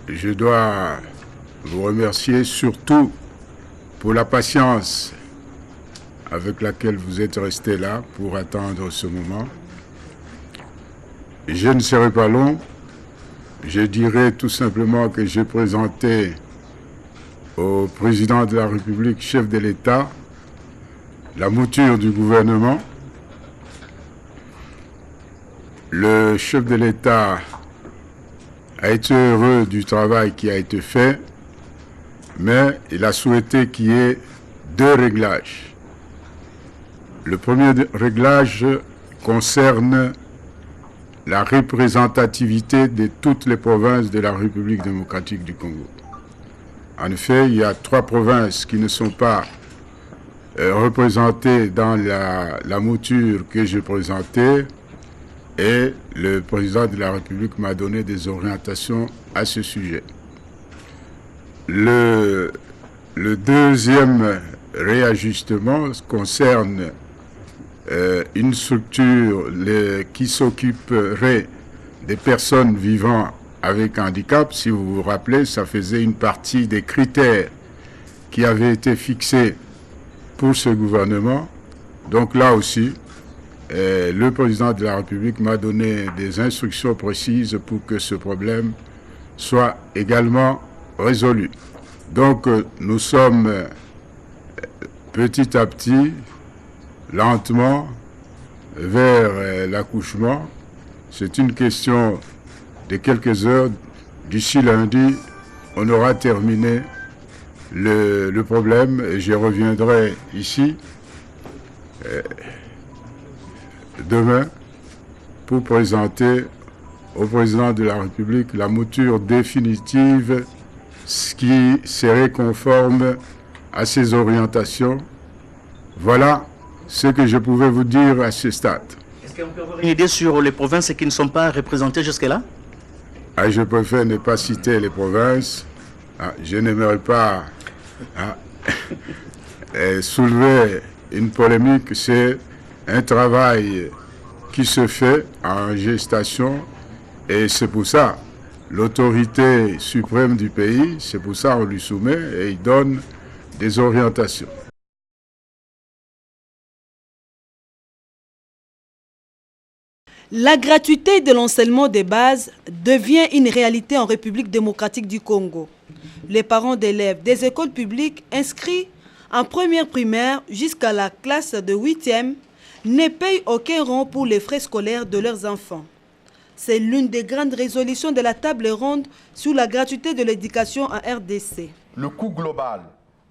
je dois vous remercier surtout pour la patience avec laquelle vous êtes resté là pour attendre ce moment. Je ne serai pas long. Je dirais tout simplement que j'ai présenté au président de la République, chef de l'État, la mouture du gouvernement. Le chef de l'État a été heureux du travail qui a été fait, mais il a souhaité qu'il y ait deux réglages. Le premier réglage concerne la représentativité de toutes les provinces de la République démocratique du Congo. En effet, il y a 3 provinces qui ne sont pas représentées dans la mouture que j'ai présentée, et le président de la République m'a donné des orientations à ce sujet. Le deuxième réajustement concerne une structure qui s'occuperait des personnes vivant avec handicap. Si vous vous rappelez, ça faisait une partie des critères qui avaient été fixés pour ce gouvernement. Donc là aussi, le président de la République m'a donné des instructions précises pour que ce problème soit également résolu. Donc nous sommes petit à petit, lentement, vers l'accouchement. C'est une question de quelques heures. D'ici lundi, on aura terminé le problème et je reviendrai ici demain pour présenter au président de la République la mouture définitive, ce qui serait conforme à ses orientations. Voilà ce que je pouvais vous dire à ce stade. Est-ce qu'on peut avoir une idée sur les provinces qui ne sont pas représentées jusque-là? Je préfère ne pas citer les provinces. Je n'aimerais pas soulever une polémique. C'est un travail qui se fait en gestation et c'est pour ça l'autorité suprême du pays, c'est pour ça on lui soumet et il donne des orientations. La gratuité de l'enseignement de base devient une réalité en République démocratique du Congo. Les parents d'élèves des écoles publiques inscrits en première primaire jusqu'à la classe de 8e ne payent aucun rond pour les frais scolaires de leurs enfants. C'est l'une des grandes résolutions de la table ronde sur la gratuité de l'éducation en RDC. Le coût global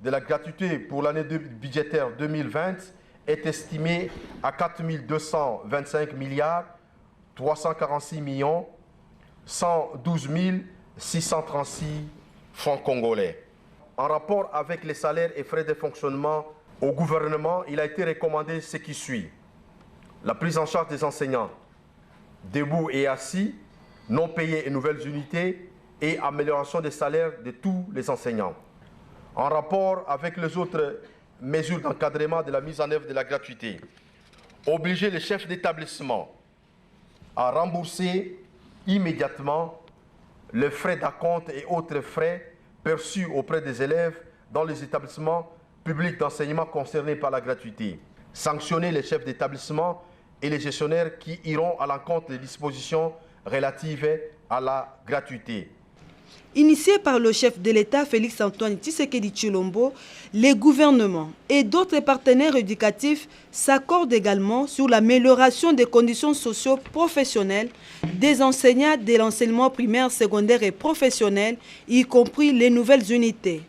de la gratuité pour l'année budgétaire 2020 est estimé à 4 225 milliards 346 millions 112 636 francs congolais. En rapport avec les salaires et frais de fonctionnement au gouvernement, il a été recommandé ce qui suit. La prise en charge des enseignants, debout et assis, non payés et nouvelles unités, et amélioration des salaires de tous les enseignants. En rapport avec les autres mesures d'encadrement de la mise en œuvre de la gratuité, obliger les chefs d'établissement à rembourser immédiatement les frais d'acompte et autres frais perçus auprès des élèves dans les établissements publics d'enseignement concernés par la gratuité. Sanctionner les chefs d'établissement et les gestionnaires qui iront à l'encontre des dispositions relatives à la gratuité. Initié par le chef de l'État Félix-Antoine Tshisekedi Tshilombo, les gouvernements et d'autres partenaires éducatifs s'accordent également sur l'amélioration des conditions socio-professionnelles des enseignants de l'enseignement primaire, secondaire et professionnel, y compris les nouvelles unités.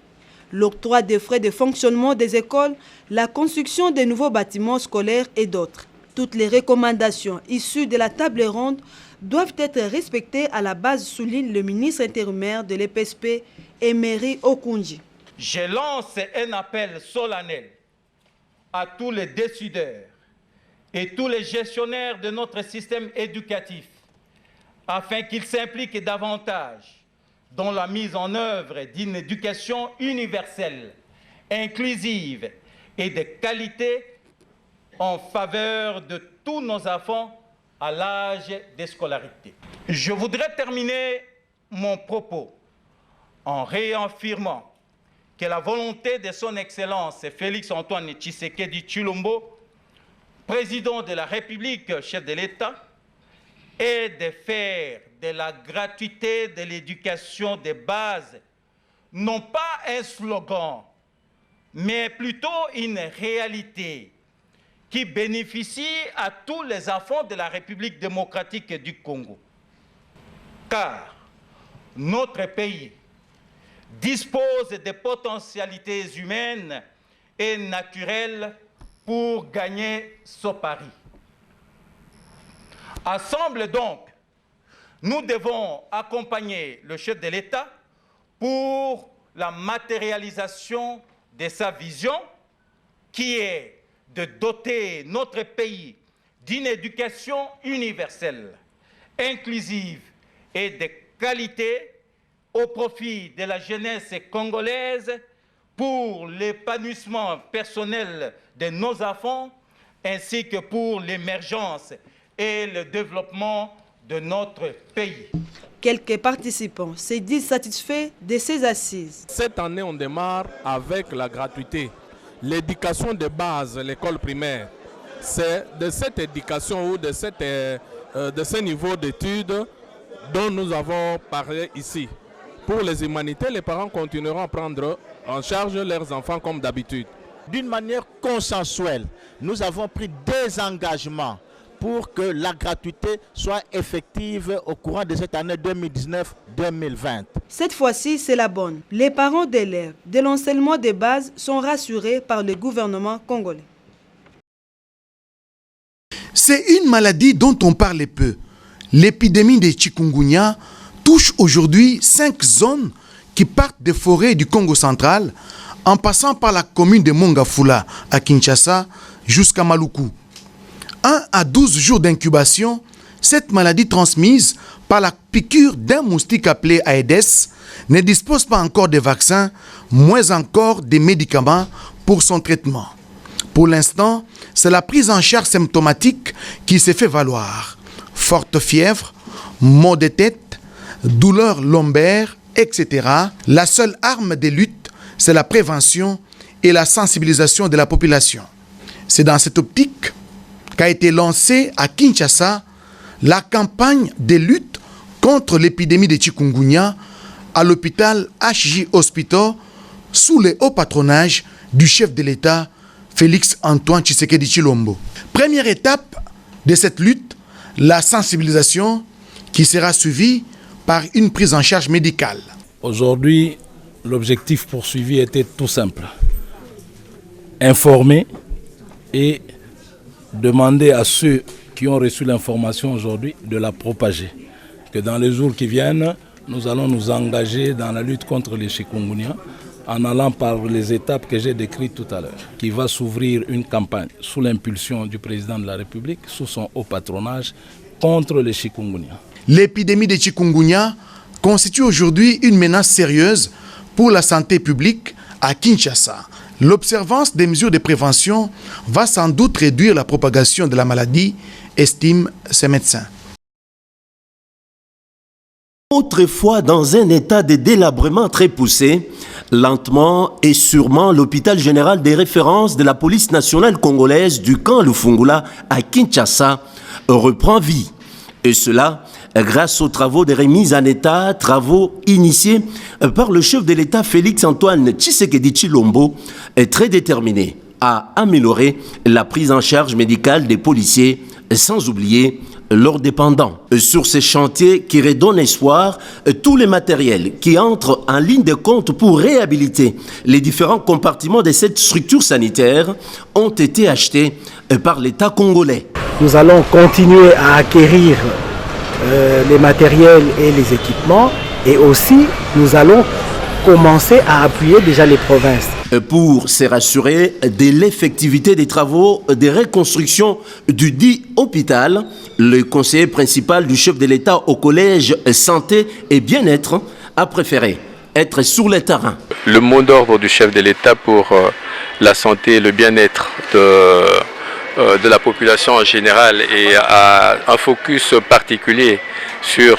L'octroi des frais de fonctionnement des écoles, la construction de nouveaux bâtiments scolaires et d'autres. Toutes les recommandations issues de la table ronde doivent être respectées à la base, souligne le ministre intérimaire de l'EPSP, Emery Okunji. Je lance un appel solennel à tous les décideurs et tous les gestionnaires de notre système éducatif afin qu'ils s'impliquent davantage dans la mise en œuvre d'une éducation universelle, inclusive et de qualité en faveur de tous nos enfants à l'âge de scolarité. Je voudrais terminer mon propos en réaffirmant que la volonté de son Excellence Félix Antoine Tshisekedi Tshilombo, président de la République, chef de l'État, est de faire de la gratuité de l'éducation de base non pas un slogan, mais plutôt une réalité qui bénéficie à tous les enfants de la République démocratique du Congo. Car notre pays dispose de potentialités humaines et naturelles pour gagner ce pari. Ensemble donc, nous devons accompagner le chef de l'État pour la matérialisation de sa vision qui est de doter notre pays d'une éducation universelle, inclusive et de qualité au profit de la jeunesse congolaise pour l'épanouissement personnel de nos enfants ainsi que pour l'émergence et le développement de notre pays. Quelques participants se disent satisfaits de ces assises. Cette année, on démarre avec la gratuité. L'éducation de base, l'école primaire, c'est de cette éducation ou de ce niveau d'études dont nous avons parlé ici. Pour les humanités, les parents continueront à prendre en charge leurs enfants comme d'habitude. D'une manière consensuelle, nous avons pris des engagements pour que la gratuité soit effective au courant de cette année 2019-2020. Cette fois-ci, c'est la bonne. Les parents d'élèves de l'enseignement de base sont rassurés par le gouvernement congolais. C'est une maladie dont on parle peu. L'épidémie de chikungunya touche aujourd'hui 5 zones qui partent des forêts du Congo central en passant par la commune de Mongafula à Kinshasa jusqu'à Maluku. 1 à 12 jours d'incubation, cette maladie transmise par la piqûre d'un moustique appelé Aedes ne dispose pas encore de vaccins, moins encore des médicaments pour son traitement. Pour l'instant, c'est la prise en charge symptomatique qui s'est fait valoir. Forte fièvre, maux de tête, douleurs lombaires, etc. La seule arme de lutte, c'est la prévention et la sensibilisation de la population. C'est dans cette optique qu'a été lancée à Kinshasa la campagne de lutte contre l'épidémie de chikungunya à l'hôpital HJ Hospital sous le haut patronage du chef de l'État Félix Antoine Tshisekedi Tshilombo. Première étape de cette lutte, la sensibilisation qui sera suivie par une prise en charge médicale. Aujourd'hui, l'objectif poursuivi était tout simple. Informer et demander à ceux qui ont reçu l'information aujourd'hui de la propager. Que dans les jours qui viennent, nous allons nous engager dans la lutte contre les chikungunya en allant par les étapes que j'ai décrites tout à l'heure, qui va s'ouvrir une campagne sous l'impulsion du président de la République, sous son haut patronage, contre les chikungunya. L'épidémie de chikungunya constitue aujourd'hui une menace sérieuse pour la santé publique à Kinshasa. L'observance des mesures de prévention va sans doute réduire la propagation de la maladie, estiment ces médecins. Autrefois, dans un état de délabrement très poussé, lentement et sûrement, l'hôpital général des références de la police nationale congolaise du camp Lufungula à Kinshasa reprend vie. Et cela grâce aux travaux de remise en état, travaux initiés par le chef de l'État Félix Antoine Tshisekedi Tshilombo, est très déterminé à améliorer la prise en charge médicale des policiers, sans oublier leurs dépendants. Sur ces chantiers qui redonnent espoir, tous les matériels qui entrent en ligne de compte pour réhabiliter les différents compartiments de cette structure sanitaire ont été achetés par l'État congolais. Nous allons continuer à acquérir les matériels et les équipements, et aussi nous allons commencer à appuyer déjà les provinces. Pour se rassurer de l'effectivité des travaux de reconstruction du dit hôpital, le conseiller principal du chef de l'État au collège santé et bien-être a préféré être sur le terrain. Le mot d'ordre du chef de l'État pour la santé et le bien-être de la population en général et un focus particulier sur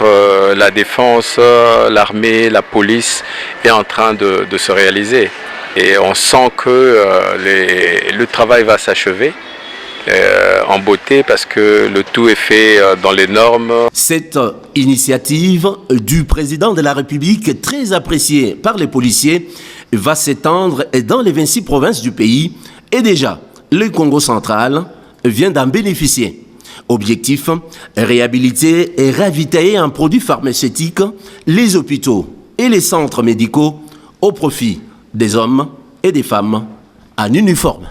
la défense, l'armée, la police est en train de se réaliser. Et on sent que le travail va s'achever en beauté parce que le tout est fait dans les normes. Cette initiative du président de la République, très appréciée par les policiers, va s'étendre dans les 26 provinces du pays et déjà, le Congo central vient d'en bénéficier. Objectif, réhabiliter et ravitailler en produits pharmaceutiques les hôpitaux et les centres médicaux au profit des hommes et des femmes en uniforme.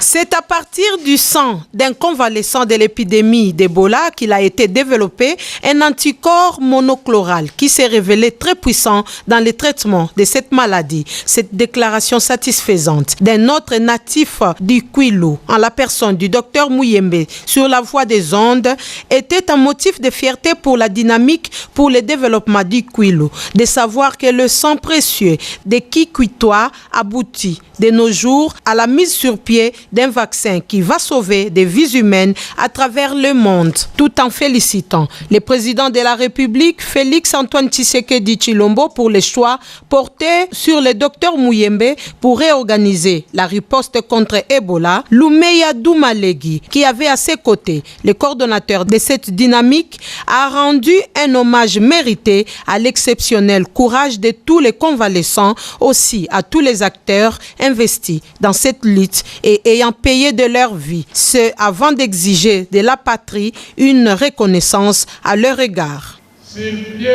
C'est à partir du sang d'un convalescent de l'épidémie d'Ebola qu'il a été développé un anticorps monocloral qui s'est révélé très puissant dans le traitement de cette maladie. Cette déclaration satisfaisante d'un autre natif du Kwilu, en la personne du docteur Muyembe, sur la voie des ondes, était un motif de fierté pour la dynamique pour le développement du Kwilu, de savoir que le sang précieux des Kikwitois aboutit de nos jours à la mise sur pied d'un vaccin qui va sauver des vies humaines à travers le monde, tout en félicitant le président de la République, Félix Antoine Tshisekedi Tshilombo, pour les choix portés sur le docteur Muyembe pour réorganiser la riposte contre Ebola. Lumeya Doumalegi, qui avait à ses côtés le coordonnateur de cette dynamique, a rendu un hommage mérité à l'exceptionnel courage de tous les convalescents, aussi à tous les acteurs investis dans cette lutte et ayant payé de leur vie, ce avant d'exiger de la patrie une reconnaissance à leur égard. S'il vient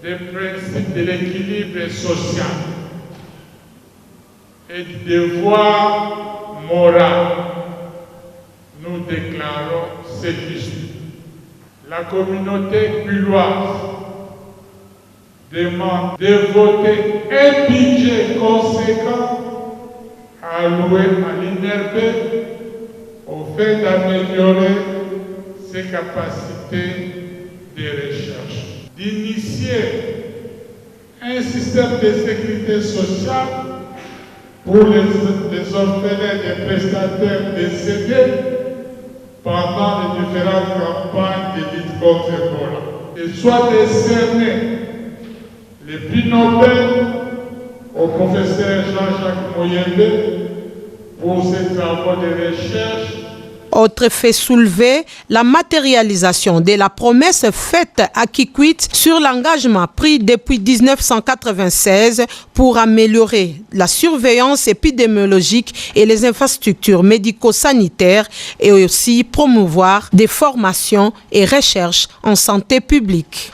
des principes de l'équilibre social et du devoir moral, nous déclarons cette issue. La communauté kwiloise demande de voter un budget conséquent alloué à l'INRP au fait d'améliorer ses capacités de recherche, d'initier un système de sécurité sociale pour les orphelins des prestataires décédés pendant les différentes campagnes de lutte contre Ebola. Et soit décerné les prix Nobel au professeur Jean-Jacques Muyembe pour ses travaux de recherche. Autre fait soulevé, la matérialisation de la promesse faite à Kikwit sur l'engagement pris depuis 1996 pour améliorer la surveillance épidémiologique et les infrastructures médico-sanitaires et aussi promouvoir des formations et recherches en santé publique.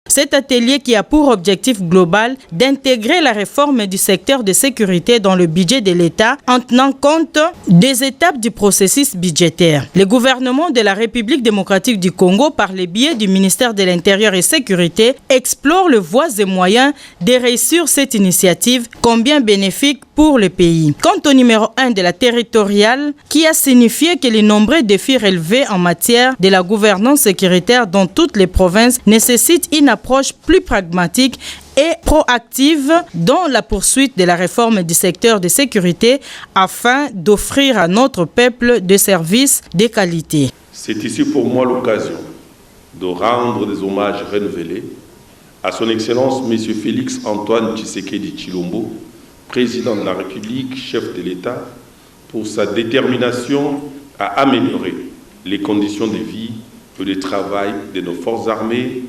Cet atelier qui a pour objectif global d'intégrer la réforme du secteur de sécurité dans le budget de l'État en tenant compte des étapes du processus budgétaire. Le gouvernement de la République démocratique du Congo, par le biais du ministère de l'Intérieur et Sécurité, explore les voies et moyens de réussir cette initiative, combien bénéfique pour le pays. Quant au numéro 1 de la territoriale, qui a signifié que les nombreux défis relevés en matière de la gouvernance sécuritaire dans toutes les provinces nécessitent une approche plus pragmatique et proactive dans la poursuite de la réforme du secteur de sécurité afin d'offrir à notre peuple des services de qualité. C'est ici pour moi l'occasion de rendre des hommages renouvelés à son Excellence M. Félix Antoine Tshisekedi Tshilombo, président de la République, chef de l'État, pour sa détermination à améliorer les conditions de vie et de travail de nos forces armées,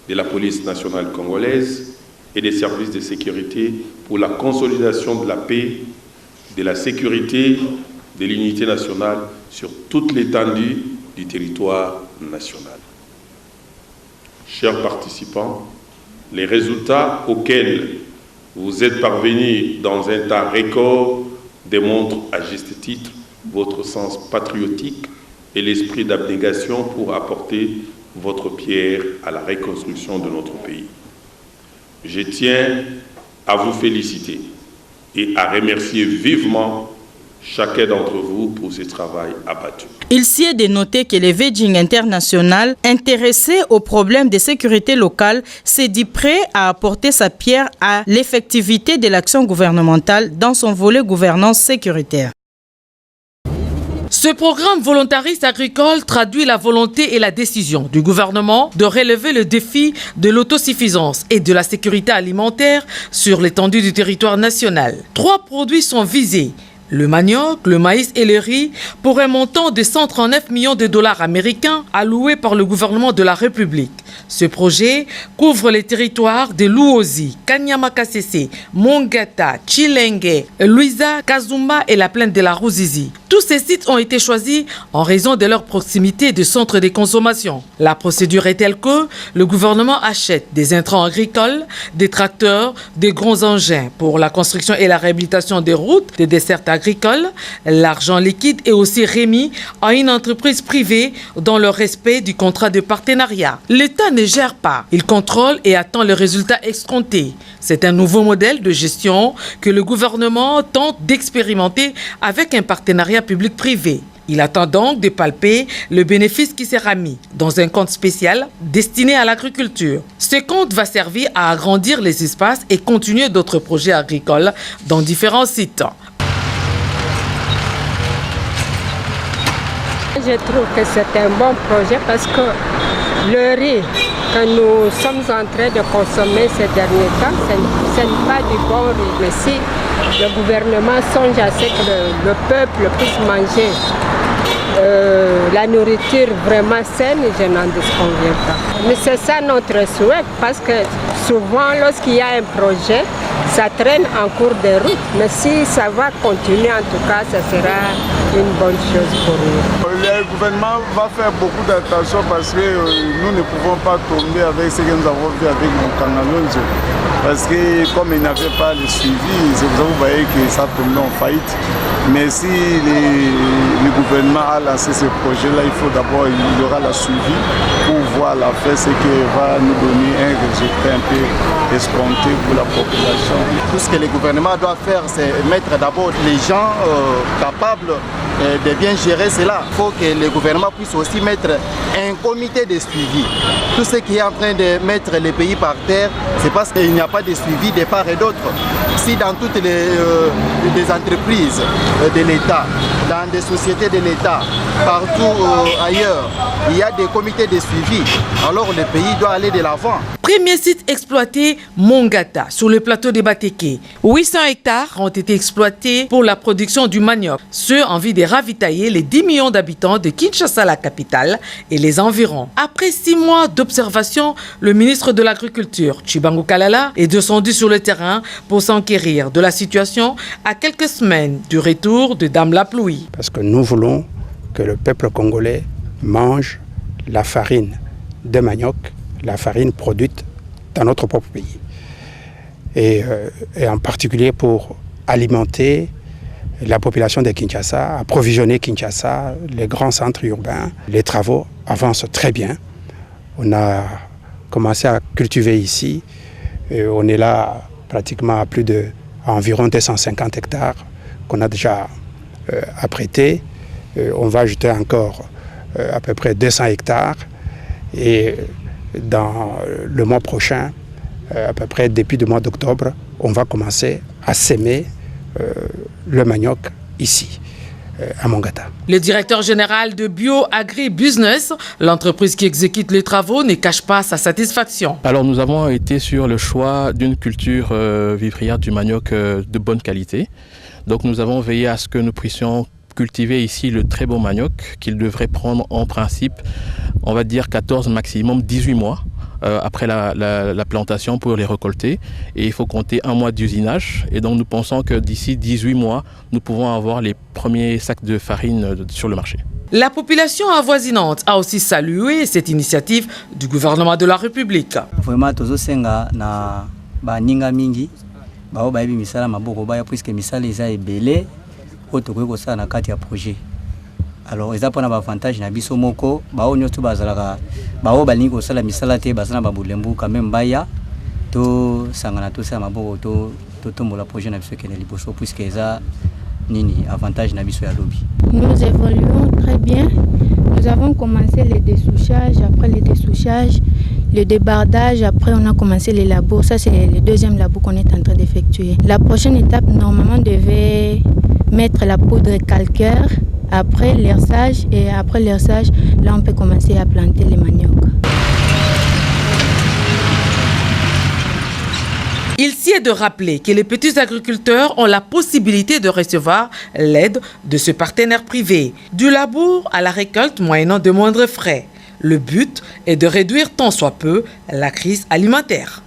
de la police nationale congolaise et des services de sécurité pour la consolidation de la paix, de la sécurité, de l'unité nationale sur toute l'étendue du territoire national. Chers participants, les résultats auxquels vous êtes parvenus dans un temps record démontrent à juste titre votre sens patriotique et l'esprit d'abnégation pour apporter votre pierre à la reconstruction de notre pays. Je tiens à vous féliciter et à remercier vivement chacun d'entre vous pour ce travail abattu. Il s'y est de noter que le Vedjing international, intéressé aux problèmes de sécurité locale, s'est dit prêt à apporter sa pierre à l'effectivité de l'action gouvernementale dans son volet gouvernance sécuritaire. Ce programme volontariste agricole traduit la volonté et la décision du gouvernement de relever le défi de l'autosuffisance et de la sécurité alimentaire sur l'étendue du territoire national. 3 produits sont visés: le manioc, le maïs et le riz, pour un montant de 139 millions de dollars américains alloués par le gouvernement de la République. Ce projet couvre les territoires de Luozi, Kanyamakasese, Mongata, Chilenge, Luiza, Kazumba et la plaine de la Ruzizi. Tous ces sites ont été choisis en raison de leur proximité de centres de consommation. La procédure est telle que le gouvernement achète des intrants agricoles, des tracteurs, des grands engins pour la construction et la réhabilitation des routes, des dessertes agricoles. L'argent liquide est aussi remis à une entreprise privée dans le respect du contrat de partenariat. L'État ne gère pas, il contrôle et attend le résultat escompté. C'est un nouveau modèle de gestion que le gouvernement tente d'expérimenter avec un partenariat public-privé. Il attend donc de palper le bénéfice qui sera mis dans un compte spécial destiné à l'agriculture. Ce compte va servir à agrandir les espaces et continuer d'autres projets agricoles dans différents sites. Je trouve que c'est un bon projet parce que le riz que nous sommes en train de consommer ces derniers temps, ce n'est pas du bon riz. Mais si le gouvernement songe à ce que le peuple puisse manger la nourriture vraiment saine, je n'en disconviens pas. Mais c'est ça notre souhait, parce que souvent lorsqu'il y a un projet, ça traîne en cours de route. Mais si ça va continuer, en tout cas, ça sera une bonne chose pour nous. Le gouvernement va faire beaucoup d'attention parce que nous ne pouvons pas tomber avec ce que nous avons vu avec mon Kangalonzo. Parce que comme il n'avait pas le suivi, vous voyez que ça tombait en faillite. Mais si le gouvernement a lancé ce projet-là, il faut d'abord, il y aura la suivi pour voir la fin, ce qui va nous donner un résultat un peu escompté pour la population. Tout ce que le gouvernement doit faire, c'est mettre d'abord les gens capables de bien gérer cela. Il faut que le gouvernement puisse aussi mettre un comité de suivi. Tout ce qui est en train de mettre les pays par terre, c'est parce qu'il n'y a pas de suivi de part et d'autre. Si dans toutes les entreprises de l'État, dans des sociétés de l'État, partout ailleurs, il y a des comités de suivi, alors le pays doit aller de l'avant. Premier site exploité, Mongata, sur le plateau de Bateke. 800 hectares ont été exploités pour la production du manioc, ce en vue de ravitailler les 10 millions d'habitants de Kinshasa, la capitale, et les environs. Après 6 mois d'observation, le ministre de l'Agriculture, Chibangu Kalala, est descendu sur le terrain pour s'enquérir de la situation à quelques semaines du retour de Dame la pluie. Parce que nous voulons que le peuple congolais mange la farine de manioc, la farine produite dans notre propre pays. Et en particulier pour alimenter la population de Kinshasa, approvisionner Kinshasa, les grands centres urbains. Les travaux avancent très bien. On a commencé à cultiver ici. Et on est là pratiquement à environ 250 hectares qu'on a déjà apprêtés. On va ajouter encore à peu près 200 hectares. Et dans le mois prochain, à peu près depuis le mois d'octobre, on va commencer à s'aimer le manioc ici, à Mongata. Le directeur général de Bio Agri Business, l'entreprise qui exécute les travaux, ne cache pas sa satisfaction. Alors nous avons été sur le choix d'une culture vivrière du manioc de bonne qualité. Donc nous avons veillé à ce que nous puissions cultiver ici le très beau manioc qu'il devrait prendre en principe, on va dire 14 maximum 18 mois. Après la plantation pour les récolter, et il faut compter 1 mois d'usinage, et donc nous pensons que d'ici 18 mois nous pouvons avoir les premiers sacs de farine sur le marché. La population avoisinante a aussi salué cette initiative du gouvernement de la République. Vraiment tozosenga na baninga mingi bao bayebi misala maboko baya puisque misala eza ebele otokoki kosala na kati ya projet. Alors eza pona ba avantage na biso moko bao nyoto bazalaka bao balingi kosala misala te bazana babulembu quand même baya to sangana to sa maboko to tombola projet na biso kene liboso puisque eza nini avantage na biso ya lobby. Nous évoluons très bien. Nous avons commencé les dessouchages, après les dessouchages, le débardage, après on a commencé les labos. Ça c'est le deuxième labo qu'on est en train d'effectuer. La prochaine étape normalement devait mettre la poudre calcaire, après l'herçage, et après l'herçage, là on peut commencer à planter les maniocs. Il s'y est de rappeler que les petits agriculteurs ont la possibilité de recevoir l'aide de ce partenaire privé, du labour à la récolte moyennant de moindres frais. Le but est de réduire tant soit peu la crise alimentaire.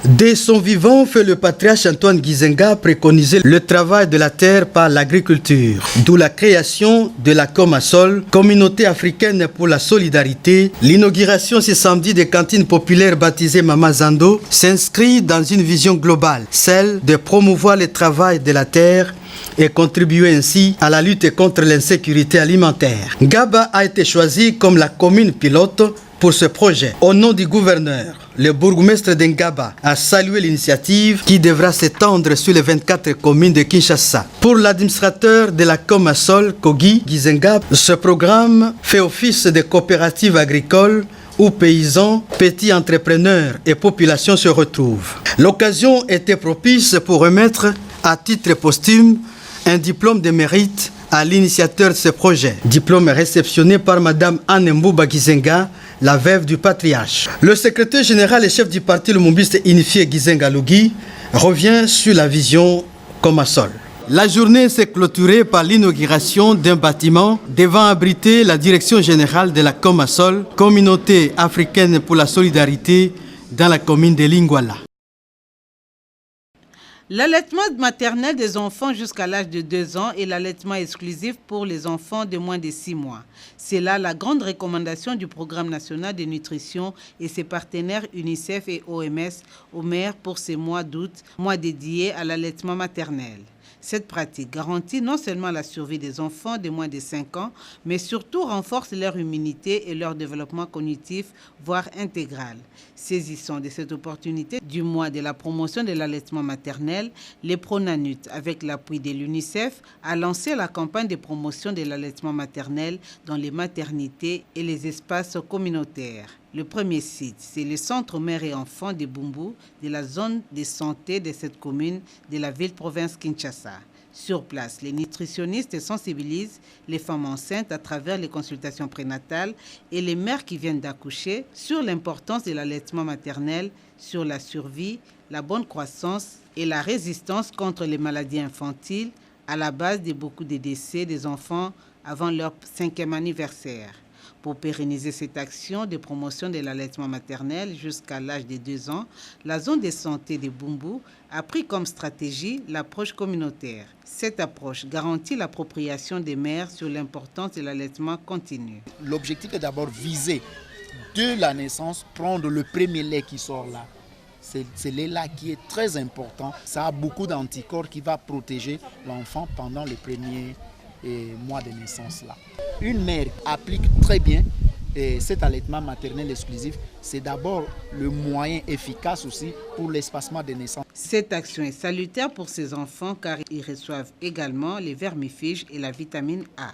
Dès son vivant, fait le patriarche Antoine Gizenga préconiser le travail de la terre par l'agriculture, d'où la création de la Comasol, communauté africaine pour la solidarité. L'inauguration ce samedi des cantines populaires baptisées Mama Zando s'inscrit dans une vision globale, celle de promouvoir le travail de la terre et contribuer ainsi à la lutte contre l'insécurité alimentaire. Ngaba a été choisi comme la commune pilote pour ce projet. Au nom du gouverneur, le bourgmestre d'Ngaba a salué l'initiative qui devra s'étendre sur les 24 communes de Kinshasa. Pour l'administrateur de la Comasol, Kogi Gizenga, ce programme fait office de coopérative agricole où paysans, petits entrepreneurs et populations se retrouvent. L'occasion était propice pour remettre à titre posthume un diplôme de mérite à l'initiateur de ce projet. Diplôme réceptionné par Madame Anne Mbouba Gizenga, la veuve du patriarche. Le secrétaire général et chef du parti lumumbiste unifié Gizenga Lugi revient sur la vision Comasol. La journée s'est clôturée par l'inauguration d'un bâtiment devant abriter la direction générale de la Comasol, communauté africaine pour la solidarité dans la commune de Lingwala. L'allaitement maternel des enfants jusqu'à l'âge de 2 ans et l'allaitement exclusif pour les enfants de moins de 6 mois. C'est là la grande recommandation du Programme national de nutrition et ses partenaires UNICEF et OMS aux mères pour ces mois d'août, mois dédiés à l'allaitement maternel. Cette pratique garantit non seulement la survie des enfants de moins de 5 ans, mais surtout renforce leur immunité et leur développement cognitif, voire intégral. Saisissant de cette opportunité du mois de la promotion de l'allaitement maternel, les Pronanut, avec l'appui de l'UNICEF, a lancé la campagne de promotion de l'allaitement maternel dans les maternités et les espaces communautaires. Le premier site, c'est le centre mère et enfants de Bumbu, de la zone de santé de cette commune de la ville-province Kinshasa. Sur place, les nutritionnistes sensibilisent les femmes enceintes à travers les consultations prénatales et les mères qui viennent d'accoucher sur l'importance de l'allaitement maternel, sur la survie, la bonne croissance et la résistance contre les maladies infantiles, à la base de beaucoup de décès des enfants avant leur 5e anniversaire. Pour pérenniser cette action de promotion de l'allaitement maternel jusqu'à l'âge de 2 ans, la zone de santé de Bumbu a pris comme stratégie l'approche communautaire. Cette approche garantit l'appropriation des mères sur l'importance de l'allaitement continu. L'objectif est d'abord viser de la naissance, prendre le premier lait qui sort là. C'est lait-là qui est très important. Ça a beaucoup d'anticorps qui va protéger l'enfant pendant les premiers mois de naissance là. Une mère applique très bien cet allaitement maternel exclusif. C'est d'abord le moyen efficace aussi pour l'espacement des naissances. Cette action est salutaire pour ces enfants car ils reçoivent également les vermifuges et la vitamine A.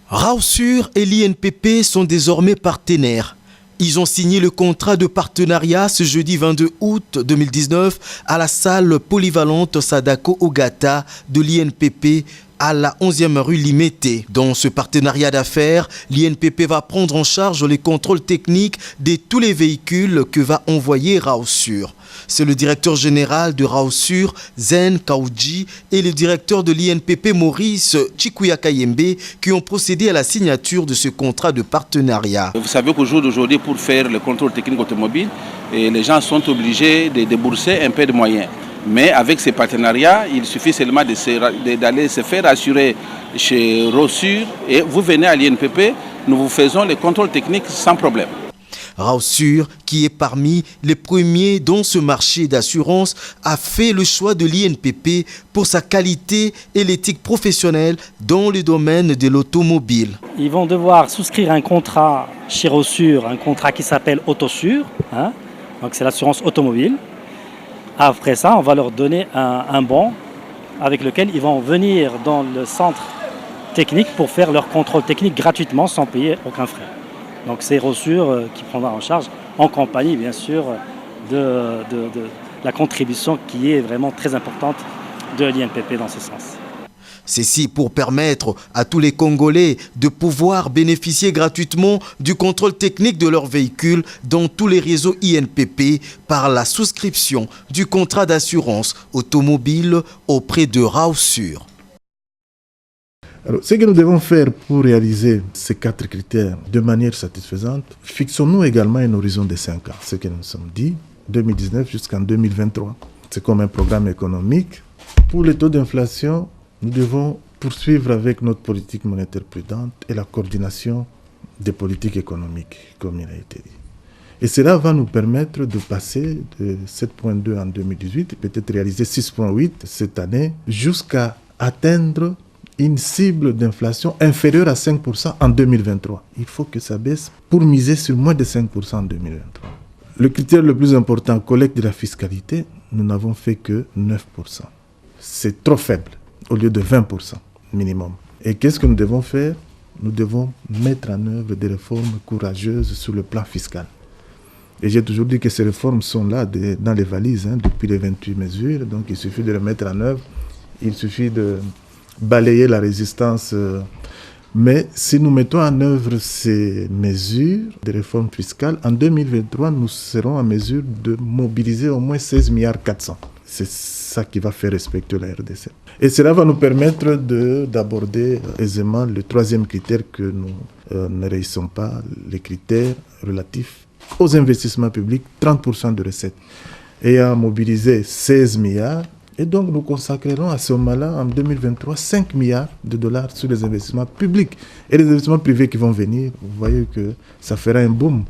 Rausur et l'INPP sont désormais partenaires. Ils ont signé le contrat de partenariat ce jeudi 22 août 2019 à la salle polyvalente Sadako Ogata de l'INPP à la 11e rue Limete. Dans ce partenariat d'affaires, l'INPP va prendre en charge les contrôles techniques de tous les véhicules que va envoyer Rausur. C'est le directeur général de Rausur, Zen Kaouji, et le directeur de l'INPP, Maurice Chikuyakayembe, qui ont procédé à la signature de ce contrat de partenariat. Vous savez qu'au jour d'aujourd'hui, pour faire le contrôle technique automobile, les gens sont obligés de débourser un peu de moyens. Mais avec ces partenariats, il suffit seulement d'aller se faire assurer chez Rausur et vous venez à l'INPP, nous vous faisons les contrôles techniques sans problème. Rausur, qui est parmi les premiers dans ce marché d'assurance, a fait le choix de l'INPP pour sa qualité et l'éthique professionnelle dans le domaine de l'automobile. Ils vont devoir souscrire un contrat chez Rausur, un contrat qui s'appelle Autosur, donc c'est l'assurance automobile. Après ça, on va leur donner un bon avec lequel ils vont venir dans le centre technique pour faire leur contrôle technique gratuitement sans payer aucun frais. Donc c'est Rossure qui prendra en charge, en compagnie bien sûr de la contribution qui est vraiment très importante de l'INPP dans ce sens. Ceci pour permettre à tous les Congolais de pouvoir bénéficier gratuitement du contrôle technique de leurs véhicules dans tous les réseaux INPP par la souscription du contrat d'assurance automobile auprès de Rossure. Alors, ce que nous devons faire pour réaliser ces 4 critères de manière satisfaisante, fixons-nous également un horizon de 5 ans, ce que nous nous sommes dit, 2019 jusqu'en 2023. C'est comme un programme économique. Pour les taux d'inflation, nous devons poursuivre avec notre politique monétaire prudente et la coordination des politiques économiques, comme il a été dit. Et cela va nous permettre de passer de 7,2 en 2018, peut-être réaliser 6,8 cette année, jusqu'à atteindre une cible d'inflation inférieure à 5% en 2023. Il faut que ça baisse pour miser sur moins de 5% en 2023. Le critère le plus important, collecte de la fiscalité, nous n'avons fait que 9%. C'est trop faible, au lieu de 20% minimum. Et qu'est-ce que nous devons faire? Nous devons mettre en œuvre des réformes courageuses sur le plan fiscal. Et j'ai toujours dit que ces réformes sont là, dans les valises, depuis les 28 mesures. Donc il suffit de les mettre en œuvre. Il suffit de balayer la résistance. Mais si nous mettons en œuvre ces mesures de réforme fiscale, en 2023, nous serons en mesure de mobiliser au moins 16,4 milliards. C'est ça qui va faire respecter la RDC. Et cela va nous permettre d'aborder aisément le troisième critère que nous ne réussissons pas, les critères relatifs aux investissements publics, 30% de recettes. Et à mobiliser 16 milliards, et donc nous consacrerons à ce moment-là, en 2023, 5 milliards de dollars sur les investissements publics. Et les investissements privés qui vont venir, vous voyez que ça fera un boom.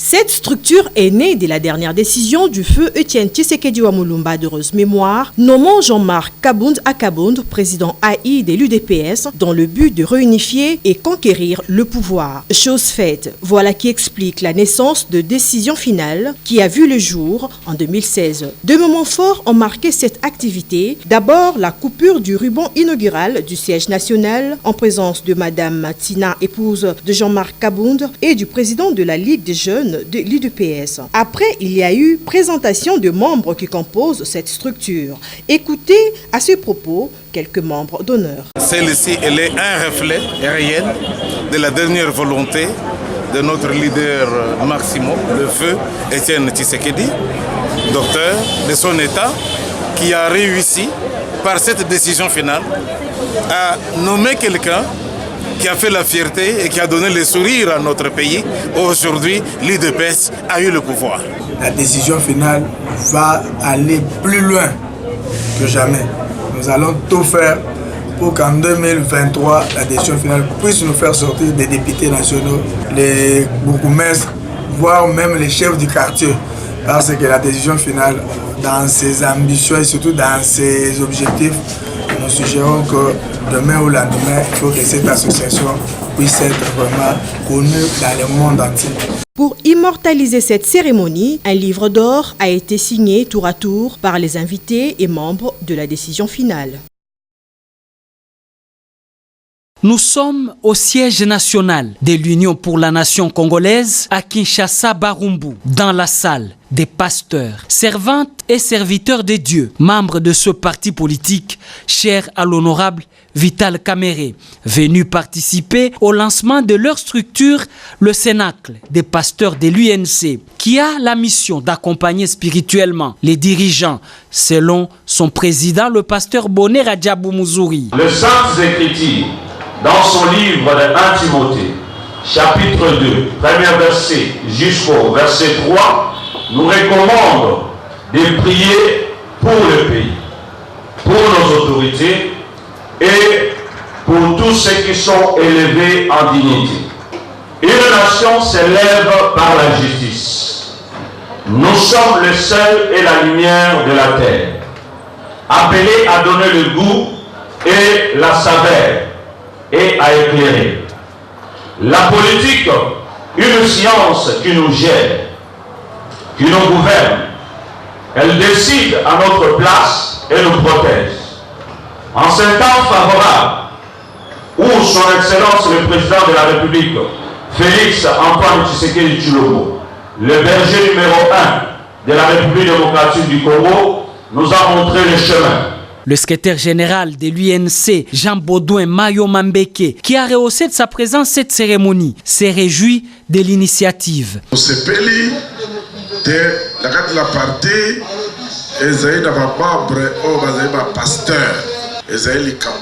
Cette structure est née de la dernière décision du feu Etienne Tshisekedi Wamulumba d'heureuse mémoire, nommant Jean-Marc Kabound Akabound, président AI de l'UDPS, dans le but de réunifier et conquérir le pouvoir. Chose faite, voilà qui explique la naissance de Décision Finale qui a vu le jour en 2016. Deux moments forts ont marqué cette activité. D'abord, la coupure du ruban inaugural du siège national en présence de Madame Tina, épouse de Jean-Marc Kabound, et du président de la Ligue des jeunes de l'UDPS. Après, il y a eu présentation de membres qui composent cette structure. Écoutez à ce propos quelques membres d'honneur. Celle-ci, elle est un reflet réel de la dernière volonté de notre leader Maximo, le feu Etienne Tshisekedi, docteur de son État, qui a réussi par cette décision finale à nommer quelqu'un qui a fait la fierté et qui a donné le sourire à notre pays. Aujourd'hui, l'UDPS a eu le pouvoir. La décision finale va aller plus loin que jamais. Nous allons tout faire pour qu'en 2023, la décision finale puisse nous faire sortir des députés nationaux, les bourgmestres, voire même les chefs du quartier. Parce que la décision finale, dans ses ambitions et surtout dans ses objectifs, nous suggérons que demain ou lendemain, il faut que cette association puisse être vraiment connue dans le monde entier. Pour immortaliser cette cérémonie, un livre d'or a été signé tour à tour par les invités et membres de la décision finale. Nous sommes au siège national de l'Union pour la nation congolaise à Kinshasa Barumbu, dans la salle des pasteurs, servantes et serviteurs de Dieu, membres de ce parti politique, cher à l'honorable Vital Kamerhe, venus participer au lancement de leur structure, le Cénacle des pasteurs de l'UNC, qui a la mission d'accompagner spirituellement les dirigeants, selon son président, le pasteur Bonnet Radjabou Mouzouri. Les Saintes Écritures, dans son livre de 1 Timothée, chapitre 2, premier verset jusqu'au verset 3, nous recommande de prier pour le pays, pour nos autorités et pour tous ceux qui sont élevés en dignité. Une nation s'élève par la justice. Nous sommes le sel et la lumière de la terre, appelés à donner le goût et la saveur et à éclairer. La politique une science qui nous gère, qui nous gouverne. Elle décide à notre place et nous protège. En ces temps favorables, où son Excellence le Président de la République, Félix Antoine Tshisekedi Tshilombo, le berger numéro 1 de la République démocratique du Congo, nous a montré le chemin. Le secrétaire général de l'UNC, Jean Baudouin Mayo Mambeke, qui a rehaussé de sa présence cette cérémonie, s'est réjoui de l'initiative. La partie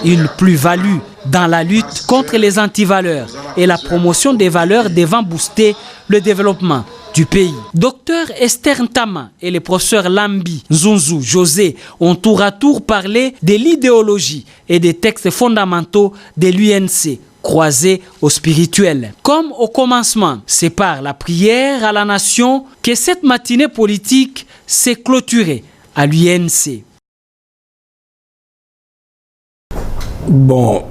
une plus-value dans la lutte contre les antivaleurs et la promotion des valeurs devant booster le développement du pays. Docteur Esther Ntama et le professeur Lambi Nzunzu José ont tour à tour parlé de l'idéologie et des textes fondamentaux de l'UNC, croisés au spirituel. Comme au commencement, c'est par la prière à la nation que cette matinée politique s'est clôturée à l'UNC. Bon,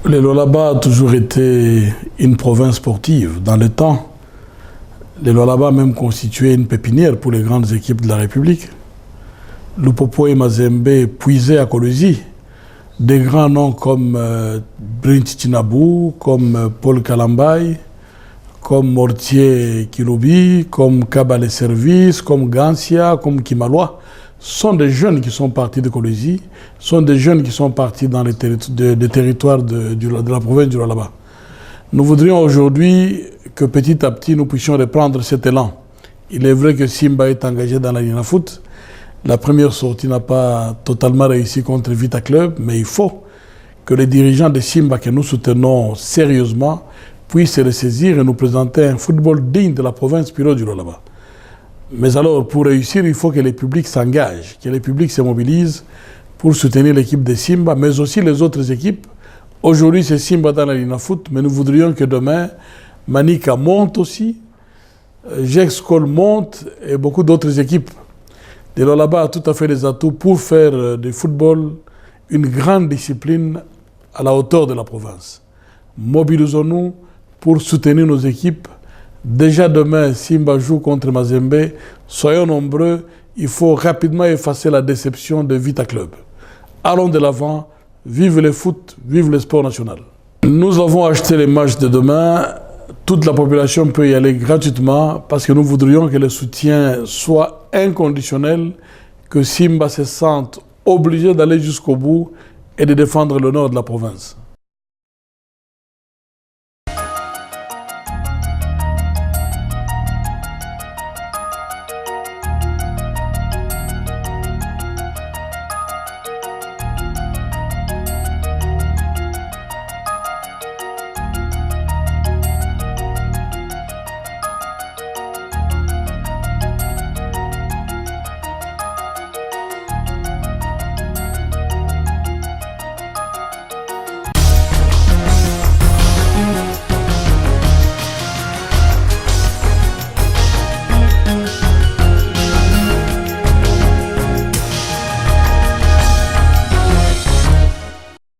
le Lualaba a toujours été une province sportive. Dans le temps, le Lualaba a même constitué une pépinière pour les grandes équipes de la République. Lupopo et Mazembe puisaient à Kolwezi des grands noms comme Brinti Tinabou, comme Paul Kalambay, comme Mortier Kilobi, comme Kabale Service, comme Gansia, comme Kimaloa. Sont des jeunes qui sont partis de Kolwezi, sont des jeunes qui sont partis dans les territoires de la province du Lualaba. Nous voudrions aujourd'hui que petit à petit nous puissions reprendre cet élan. Il est vrai que Simba est engagé dans la Ligue Foot. La première sortie n'a pas totalement réussi contre Vita Club, mais il faut que les dirigeants de Simba que nous soutenons sérieusement puissent se ressaisir et nous présenter un football digne de la province Piro du Lualaba. Mais alors, pour réussir, il faut que les publics s'engagent, que les publics se mobilisent pour soutenir l'équipe de Simba, mais aussi les autres équipes. Aujourd'hui, c'est Simba dans la Ligue Foot, mais nous voudrions que demain, Manika monte aussi, Gexcol monte et beaucoup d'autres équipes. Le Lualaba a tout à fait les atouts pour faire du football une grande discipline à la hauteur de la province. Mobilisons-nous pour soutenir nos équipes. Déjà demain, Simba joue contre Mazembe. Soyons nombreux, il faut rapidement effacer la déception de Vita Club. Allons de l'avant, vive le foot, vive le sport national. Nous avons acheté les matchs de demain. Toute la population peut y aller gratuitement parce que nous voudrions que le soutien soit inconditionnel, que Simba se sente obligé d'aller jusqu'au bout et de défendre l'honneur de la province.